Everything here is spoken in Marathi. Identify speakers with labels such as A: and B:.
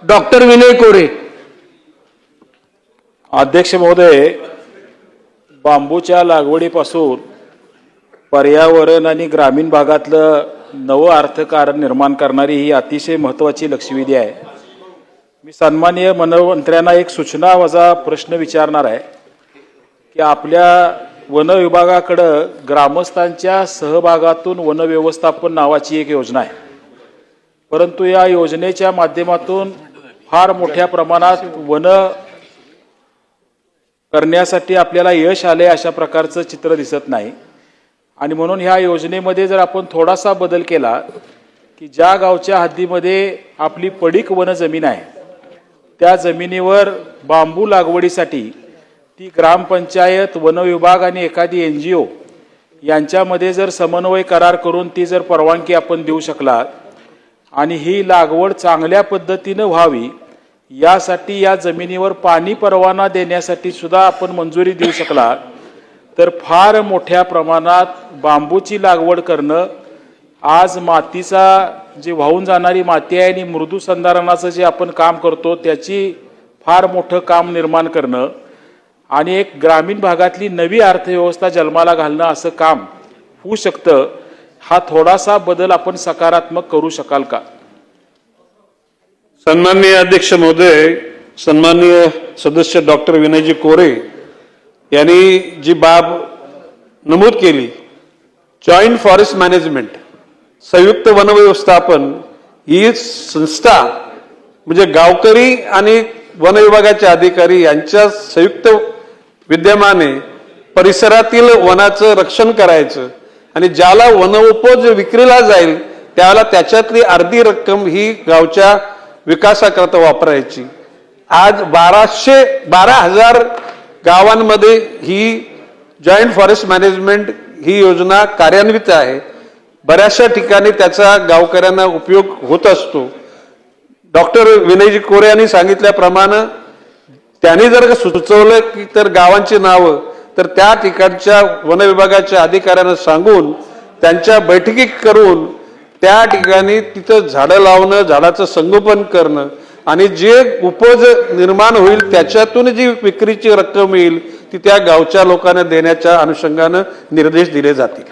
A: डॉक्टर विनय कोरे।
B: अध्यक्ष महोदय, बांबूच्या लागवडीपासून पर्यावरण आणि ग्रामीण भागातलं नवं अर्थकारण निर्माण करणारी ही अतिशय महत्त्वाची लक्षवेधी आहे। मी सन्माननीय वनमंत्र्यांना एक सूचना वजा प्रश्न विचारणार आहे की आपल्या वन विभागाकडे ग्रामस्थांच्या सहभागातून वन व्यवस्थापन नावाची एक योजना आहे, परंतु या योजनेच्या माध्यमातून फार मोठ्या प्रमाणात वन करण्यासाठी आपल्याला यश आले अशा प्रकारचं चित्र दिसत नाही। आणि म्हणून ह्या योजनेमध्ये जर आपण थोडासा बदल केला की ज्या गावच्या हद्दीमध्ये आपली पडीक वन जमीन आहे त्या जमिनीवर बांबू लागवडीसाठी ती ग्रामपंचायत, वन विभाग आणि एखादी NGO यांच्यामध्ये जर समन्वय करार करून ती जर परवानगी आपण देऊ शकला आणि ही लागवड चांगल्या पद्धतीने व्हावी यासाठी या जमिनीवर पाणी परवाना देण्यासाठी सुद्धा आपण मंजुरी देऊ शकला तर फार मोठ्या प्रमाणात बांबूची लागवड करणं, आज मातीचा जे वाहून जाणारी माती आहे आणि मृदू संधारणाचं जे आपण काम करतो त्याची फार मोठं काम निर्माण करणं आणि एक ग्रामीण भागातली नवी अर्थव्यवस्था जन्माला घालणं असं काम होऊ शकतं। हा थोडासा बदल आपण सकारात्मक करू शकाल का?
C: सन्माननीय अध्यक्ष महोदय, सन्माननीय सदस्य डॉक्टर विनयजी कोरे यांनी जी बाब नमूद केली, जॉईंट फॉरेस्ट मॅनेजमेंट, संयुक्त वन व्यवस्थापन ही संस्था म्हणजे गावकरी आणि वन विभागाचे अधिकारी यांच्या संयुक्त विद्यमाने परिसरातील वनाचं रक्षण करायचं आणि ज्याला वनोपज विक्रीला जाईल त्याला त्याच्यातली अर्धी रक्कम ही गावच्या विकासाकरता वापरायची। आज 12,000 गावांमध्ये ही जॉईंट फॉरेस्ट मॅनेजमेंट ही योजना कार्यान्वित आहे। बऱ्याचशा ठिकाणी त्याचा गावकऱ्यांना उपयोग होत असतो। डॉक्टर विनयजी कोरे यांनी सांगितल्याप्रमाणे त्यांनी जर सुचवलं की तर गावांची नावं तर त्या ठिकाणच्या वन विभागाच्या अधिकाऱ्यांना सांगून त्यांच्या बैठकी करून त्या ठिकाणी तिथं झाडं लावणं, झाडाचं संगोपन करणं आणि जे उपज निर्माण होईल त्याच्यातून जी विक्रीची रक्कम येईल ती त्या गावच्या लोकांना देण्याच्या अनुषंगाने निर्देश दिले जातील।